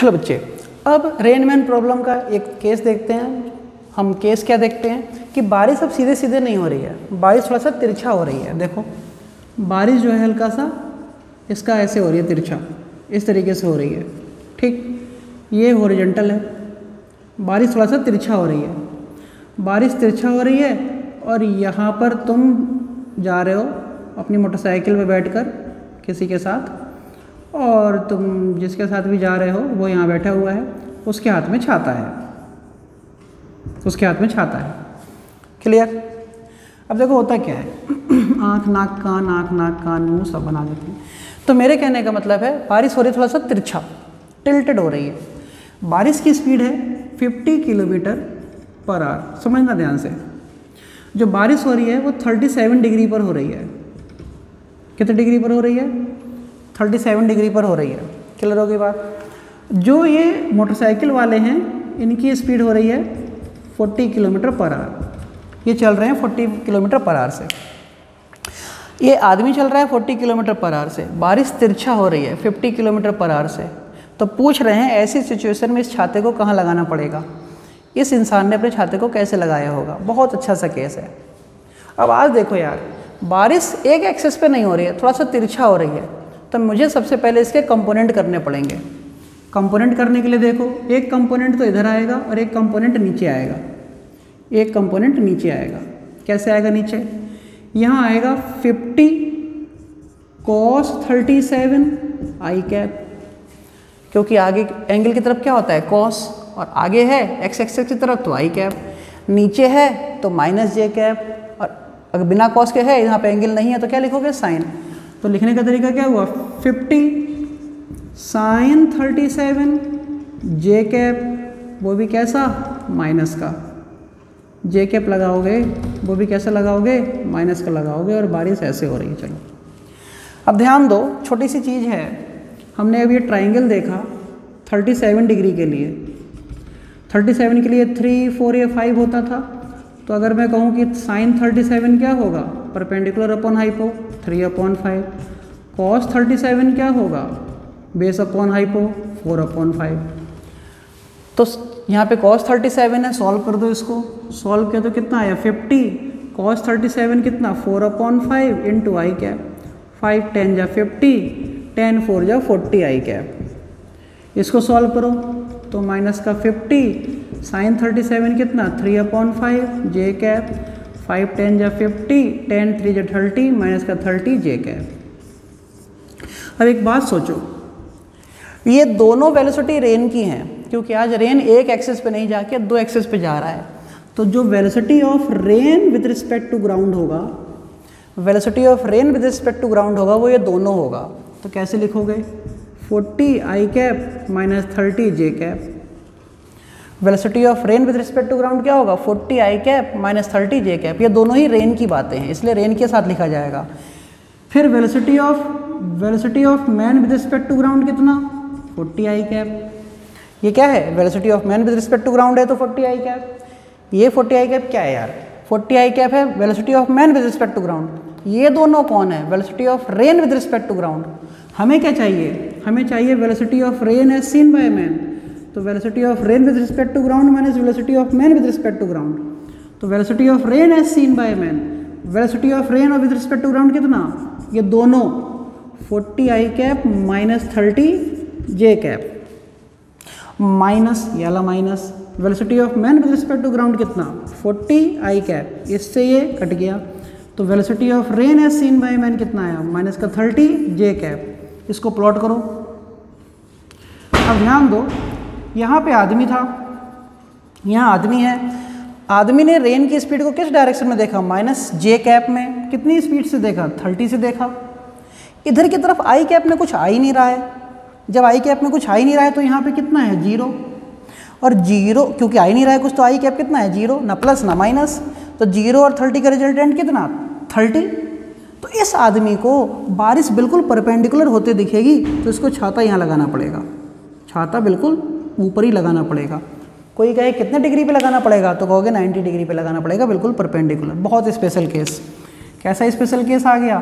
चलो बच्चे, अब रेनमैन प्रॉब्लम का एक केस देखते हैं। हम केस क्या देखते हैं कि बारिश अब सीधे सीधे नहीं हो रही है, बारिश थोड़ा सा तिरछा हो रही है। देखो बारिश जो है हल्का सा इसका ऐसे हो रही है, तिरछा इस तरीके से हो रही है। ठीक, ये हॉरिजॉन्टल है, बारिश थोड़ा सा तिरछा हो रही है। बारिश तिरछा हो रही है और यहाँ पर तुम जा रहे हो अपनी मोटरसाइकिल में बैठकर किसी के साथ, और तुम जिसके साथ भी जा रहे हो वो यहाँ बैठा हुआ है, उसके हाथ में छाता है, उसके हाथ में छाता है। क्लियर? अब देखो होता क्या है, आँख नाक कान मुँह सब बना देते हैं। तो मेरे कहने का मतलब है बारिश हो रही है थोड़ा सा तिरछा, टिल्टेड हो रही है। बारिश की स्पीड है 50 किलोमीटर पर आवर। समझना ध्यान से, जो बारिश हो रही है वो 37 डिग्री पर हो रही है। कितने डिग्री पर हो रही है? 37 डिग्री पर हो रही है। क्लियर हो गई बात? जो ये मोटरसाइकिल वाले हैं इनकी स्पीड हो रही है 40 किलोमीटर पर आवर। ये चल रहे हैं 40 किलोमीटर पर आवर से, ये आदमी चल रहा है 40 किलोमीटर पर आवर से। बारिश तिरछा हो रही है 50 किलोमीटर पर आवर से। तो पूछ रहे हैं ऐसी सिचुएशन में इस छाते को कहाँ लगाना पड़ेगा, इस इंसान ने अपने छाते को कैसे लगाया होगा। बहुत अच्छा सा केस है। अब आज देखो यार, बारिश एक एक्सेस पे नहीं हो रही है, थोड़ा सा तिरछा हो रही है, तो मुझे सबसे पहले इसके कंपोनेंट करने पड़ेंगे। कंपोनेंट करने के लिए देखो, एक कंपोनेंट तो इधर आएगा और एक कंपोनेंट नीचे आएगा। एक कंपोनेंट नीचे आएगा, कैसे आएगा नीचे? यहाँ आएगा 50 cos 37 आई कैप, क्योंकि आगे एंगल की तरफ क्या होता है cos, और आगे है x एक्सिस की तरफ तो आई कैप, नीचे है तो माइनस जे कैप, और अगर बिना cos के है यहाँ पे एंगल नहीं है तो क्या लिखोगे? साइन। तो लिखने का तरीका क्या हुआ? 50 sin 37 जे कैप, वो भी कैसा? माइनस का। जे कैप लगाओगे वो भी कैसे लगाओगे? माइनस का लगाओगे, और बारिश ऐसे हो रही है। चलो अब ध्यान दो, छोटी सी चीज़ है। हमने अभी ये ट्राइंगल देखा 37 डिग्री के लिए, 37 के लिए 3, 4 या 5 होता था। तो अगर मैं कहूँ कि साइन 37 क्या होगा? Perpendicular upon hypo 3/5। कॉस 37 क्या होगा? Base upon hypo 4/5। तो यहाँ पे cos 37 है, सॉल्व कर दो इसको। सॉल्व किया तो कितना आया? 50 cos 37 कितना? 4/5 इंटू आई कैप। 5 10 जा 50, 10 4 जा 40 आई कैप। इसको सॉल्व करो तो माइनस का 50 साइन 37 कितना? 3/5 जे कैप। 5 10 जा 50, 10 3 जा 30, माइनस का 30 जे कैप। अब एक बात सोचो, ये दोनों वेलोसिटी रेन की हैं, क्योंकि आज रेन एक एक्सिस पे नहीं जाके 2 एक्सिस पे जा रहा है। तो जो velocity of rain with respect to ground होगा, velocity of rain with respect to ground होगा, वो ये दोनों होगा। तो कैसे लिखोगे? 40 i cap minus 30 j cap. Velocity of rain with respect to ground क्या होगा? 40 i cap minus 30 j cap. ये दोनों ही रेन की बातें हैं, इसलिए रेन के साथ लिखा जाएगा। फिर velocity of man with respect to ground कितना? 40 आई कैप। ये क्या है? Velocity of man with respect to ground है तो 40 आई कैप। ये 40 आई कैप क्या है यार? 40 आई कैप है velocity of man with respect to ground. ये दोनों कौन है? Velocity of rain with respect to ground. हमें क्या चाहिए? हमें चाहिए velocity of rain as seen by man. तो velocity of rain with respect to ground minus velocity of man with respect to ground. तो velocity of rain as seen by man, velocity of rain और with respect to ground कितना? ये दोनों 40 i cap minus 30 j cap, minus याला minus velocity of man with respect to ground कितना? 40 i cap. इससे ये cut गया, तो velocity of rain as seen by man कितना आया? माइनस का 30 जे कैप। इसको प्लॉट करो। अब ध्यान दो, यहाँ पे आदमी था, यहाँ आदमी है। आदमी ने रेन की स्पीड को किस डायरेक्शन में देखा? माइनस जे कैप में। कितनी स्पीड से देखा? 30 से देखा। इधर की तरफ आई कैप में कुछ आ ही नहीं रहा है। जब आई कैप में कुछ आ ही नहीं रहा है तो यहाँ पे कितना है? 0। और 0 क्योंकि आ ही नहीं रहा है कुछ, तो आई कैप कितना है? 0, ना प्लस ना माइनस। तो 0 और 30 का रिजल्टेंट कितना? 30। तो इस आदमी को बारिश बिल्कुल परपेंडिकुलर होते दिखेगी तो इसको छाता यहाँ लगाना पड़ेगा। छाता बिल्कुल ऊपर ही लगाना पड़ेगा। कोई कहे कितने डिग्री पे लगाना पड़ेगा, तो कहोगे 90 डिग्री पे लगाना पड़ेगा, बिल्कुल परपेंडिकुलर। बहुत स्पेशल केस। कैसा स्पेशल केस आ गया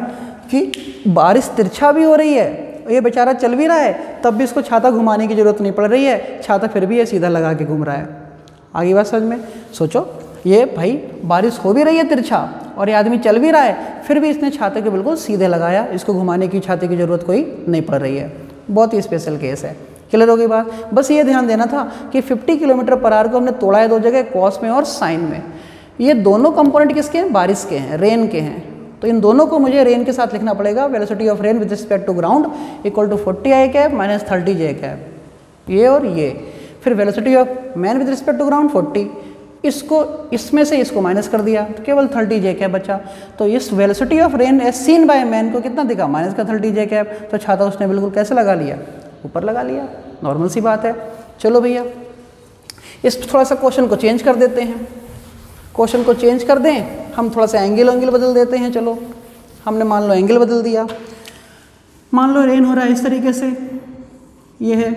कि बारिश तिरछा भी हो रही है, ये बेचारा चल भी रहा है तब भी इसको छाता घुमाने की ज़रूरत नहीं पड़ रही है, छाता फिर भी ये सीधा लगा के घूम रहा है। आगे बात समझ में? सोचो, ये भाई बारिश हो भी रही है तिरछा और ये आदमी चल भी रहा है, फिर भी इसने छाते के बिल्कुल सीधे लगाया, इसको घुमाने की छाते की ज़रूरत कोई नहीं पड़ रही है। बहुत ही स्पेशल केस है। क्लियर हो गई बात? बस ये ध्यान देना था कि 50 किलोमीटर पर आवर को हमने तोड़ा है दो जगह, कॉस में और साइन में। ये दोनों कंपोनेंट किसके हैं? बारिश के हैं, रेन के हैं। तो इन दोनों को मुझे रेन के साथ लिखना पड़ेगा। Velocity of rain with respect to ground equal to 40 i cap minus 30 j cap, ये और ये। फिर velocity of man with respect to ground 40, इसको इसमें से इसको माइनस कर दिया तो केवल 30 जे कैप बचा। तो इस velocity of rain as seen by man को कितना दिखा? माइनस का 30 जे कैप। तो छाता उसने बिल्कुल कैसे लगा लिया? ऊपर लगा लिया। नॉर्मल सी बात है। चलो भैया, इस थोड़ा सा क्वेश्चन को चेंज कर देते हैं। क्वेश्चन को चेंज कर दें, हम थोड़ा सा एंगल बदल देते हैं। चलो, हमने मान लो एंगल बदल दिया। मान लो रेन हो रहा है इस तरीके से, ये है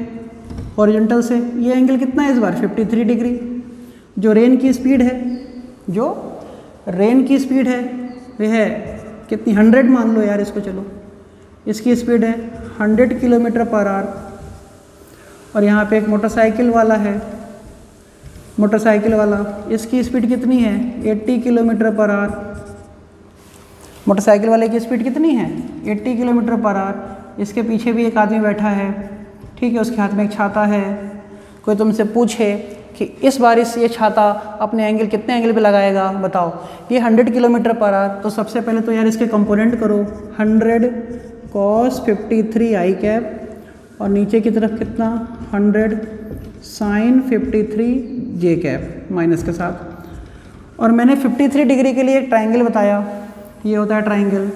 हॉरिजॉन्टल से, ये एंगल कितना है इस बार? 53 डिग्री। जो रेन की स्पीड है, जो रेन की स्पीड है वह है कितनी? 100 मान लो यार इसको। चलो, इसकी स्पीड है 100 किलोमीटर पर आवर। और यहाँ पे एक मोटरसाइकिल वाला है, मोटरसाइकिल वाला, इसकी स्पीड कितनी है? 80 किलोमीटर पर आवर। मोटरसाइकिल वाले की स्पीड कितनी है? 80 किलोमीटर पर आवर। इसके पीछे भी एक आदमी बैठा है, ठीक है, उसके हाथ में एक छाता है। कोई तुमसे पूछे कि इस बारिश ये छाता अपने एंगल कितने एंगल पे लगाएगा, बताओ। ये 100 किलोमीटर पर आवर। तो सबसे पहले तो यार इसके कंपोनेंट करो। 100 cos 53 आई कैप और नीचे की तरफ कितना? 100 sin 53 जे कैप माइनस के साथ। और मैंने 53 डिग्री के लिए एक ट्राइंगल बताया, ये होता है ट्राइंगल।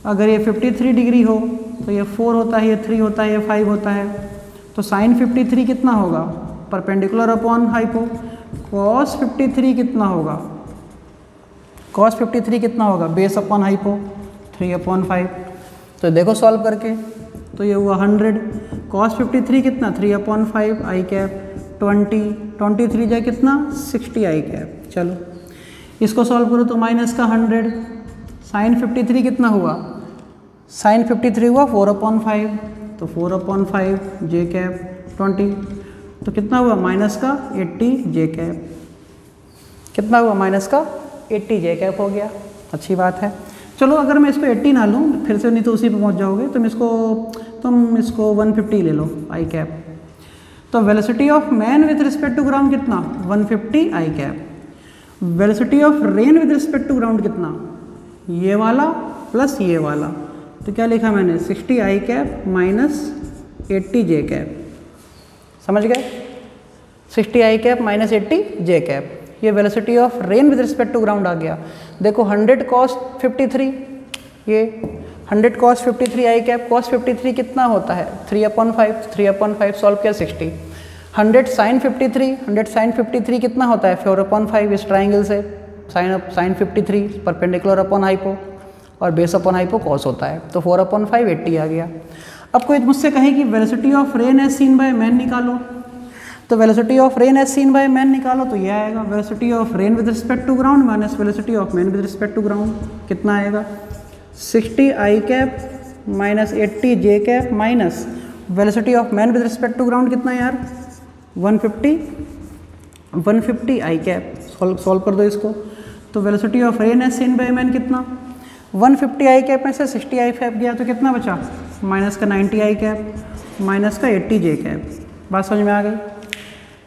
अगर ये 53 डिग्री हो तो ये 4 होता है, ये 3 होता है, ये 5 होता है। तो sin 53 कितना होगा? Perpendicular upon hypo. cos 53 कितना होगा? cos 53 कितना होगा? Base upon hypo, 3/5। तो देखो सॉल्व करके, तो ये हुआ 100। cos 53 कितना? 3/5 आई कैप 20, 23 जाए कितना? 60 आई कैप। चलो, इसको सॉल्व करो तो माइनस का 100। sin 53 कितना हुआ? sin 53 हुआ 4/5, तो 4/5 जे कैप 20, तो कितना हुआ? माइनस का 80 जे कैप। कितना हुआ? माइनस का 80 जे कैप हो गया। अच्छी बात है। चलो, अगर मैं इसको 80 ना लूँ फिर से, नहीं तो उसी पे पहुँच जाओगे, तुम इसको 150 ले लो आई कैप। तो velocity of man with respect to ground कितना? 150 i cap. Velocity of rain with respect to ground कितना? ये वाला प्लस ये वाला। तो क्या लिखा मैंने? 60 i cap minus 80 j cap. समझ गए? 60 i cap minus 80 j cap. ये velocity of rain with respect to ground आ गया। देखो 100 cos 53, ये 100 cos 53 आई कैप। cos 53 कितना होता है? 3/5, 3/5 सॉल्व किया 60। 100 sin 53, 100 sin 53 कितना होता है? 4/5 इस ट्राइंगल से। sin 53 परपेंडिकुलर अपॉन हाइपो और बेस अपॉन हाइपो cos होता है, तो 4/5 80 आ गया। अब कोई मुझसे कहे कि velocity of rain as seen by man निकालो, तो velocity of rain as seen by man निकालो तो ये आएगा velocity of rain with respect to ground minus velocity of man with respect to ground. कितना आएगा? 60 i cap minus 80 j cap minus velocity of man with respect to ground कितना है यार? 150 i cap. Solve कर दो इसको। तो velocity of rain as seen by man कितना? 150 आई कैप में से 60 आई कैप गया तो कितना बचा? माइनस का 90 आई कैप माइनस का 80 जे कैप। बात समझ में आ गई?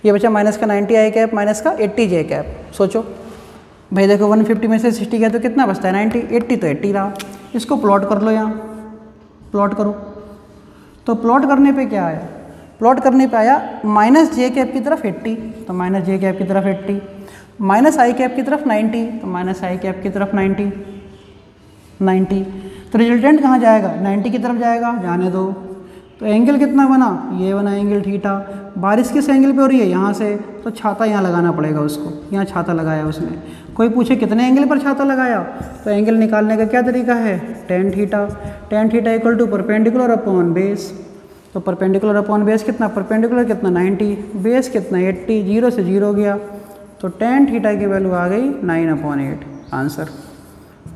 ये बचा माइनस का 90 आई कैप माइनस का 80 जे कैप। सोचो भाई, देखो 150 में से 60 गया तो कितना बचता है? 90, 80 तो 80 रहा। इसको प्लॉट कर लो, यहाँ प्लॉट करो। तो प्लॉट करने पे क्या आया? प्लॉट करने पे आया माइनस जे कैप की तरफ 80, तो माइनस जे कैप की तरफ 80, माइनस आई कैप की तरफ 90, तो माइनस आई कैप की तरफ 90। तो रिजल्टेंट कहाँ जाएगा? 90 की तरफ जाएगा, जाने दो। तो एंगल कितना बना? ये बना एंगल थीटा। बारिश किस एंगल पे हो रही है? यहाँ से, तो छाता यहाँ लगाना पड़ेगा उसको। यहाँ छाता लगाया उसने। कोई पूछे कितने एंगल पर छाता लगाया, तो एंगल निकालने का क्या तरीका है? tan theta. tan theta equal to perpendicular upon base. तो परपेंडिकुलर अपॉन बेस कितना? परपेंडिकुलर कितना? 90, बेस कितना? 80, 0 से 0 गया, तो tan थीटा की वैल्यू आ गई 9/8 आंसर।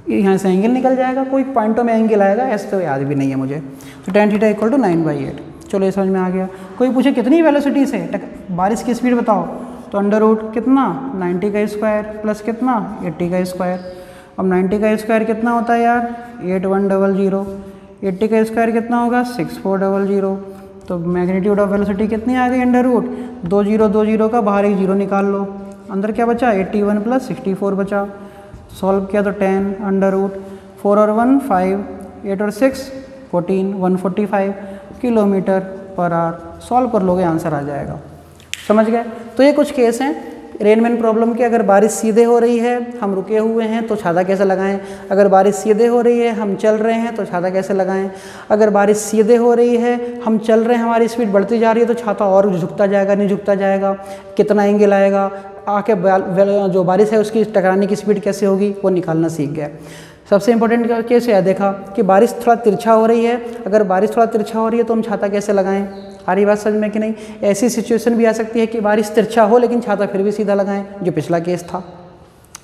यहाँ से एंगल निकल जाएगा, कोई पॉइंटों में एंगल आएगा, ऐसे तो याद भी नहीं है मुझे। तो tan थीटा इक्वल टू 9/8। चलो ये समझ में आ गया। कोई पूछे कितनी वेलोसिटी से बारिश की स्पीड बताओ, तो अंडर रूट कितना 90 का स्क्वायर प्लस कितना 80 का स्क्वायर। अब 90 का स्क्वायर कितना होता है यार 8100, 80 का स्क्वायर कितना होगा 6400। तो मैग्नीट्यूड ऑफ वेलोसिटी कितनी आ गई अंडर रूट 20 का बाहर एक जीरो निकाल लो, अंदर क्या बचा 81 प्लस 64 बचा। सॉल्व किया तो 10 अंडर रूट 4 और 1 5, 8 और 6 14, 145 किलोमीटर पर आवर। सॉल्व कर लोगे आंसर आ जाएगा। समझ गए। तो ये कुछ केस हैं रेनमैन प्रॉब्लम के। अगर बारिश सीधे हो रही है, हम रुके हुए हैं तो छाता कैसे लगाएं। अगर बारिश सीधे हो रही है, हम चल रहे हैं तो छाता कैसे लगाएं। अगर बारिश सीधे हो रही है, हम चल रहे हैं, हमारी स्पीड बढ़ती जा रही है, तो छाता और झुकता जाएगा नहीं झुकता जाएगा, कितना एंगल आएगा, आके जो बारिश है उसकी टकराने की स्पीड कैसे होगी, वो निकालना सीख गया। सबसे इंपॉर्टेंट केस यह देखा कि बारिश थोड़ा तिरछा हो रही है। अगर बारिश थोड़ा तिरछा हो रही है तो हम छाता कैसे लगाएं। आ रही बात समझ में कि नहीं। ऐसी सिचुएशन भी आ सकती है कि बारिश तिरछा हो लेकिन छाता फिर भी सीधा लगाएं, जो पिछला केस था।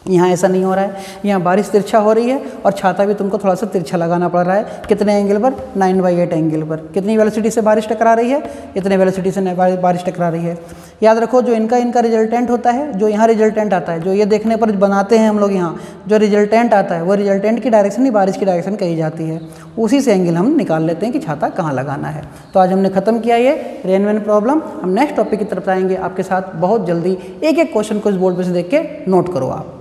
यहाँ ऐसा नहीं हो रहा है, यहाँ बारिश तिरछा हो रही है और छाता भी तुमको थोड़ा सा तिरछा लगाना पड़ रहा है। कितने एंगल पर 9/8 एंगल पर। कितनी वेलोसिटी से बारिश टकरा रही है, इतने वेलोसिटी से बारिश टकरा रही है। याद रखो जो इनका रिजल्टेंट होता है, जो यहाँ रिजल्टेंट आता है, जो ये देखने पर बनाते हैं हम लोग, यहाँ जो रिजल्टेंट आता है वो रिजल्टेंट की डायरेक्शन ही बारिश की डायरेक्शन कही जाती है। उसी से एंगल हम निकाल लेते हैं कि छाता कहाँ लगाना है। तो आज हमने खत्म किया ये रेनमैन प्रॉब्लम। हम नेक्स्ट टॉपिक की तरफ आएंगे आपके साथ बहुत जल्दी। एक एक क्वेश्चन को इस बोर्ड पर से देख के नोट करो आप।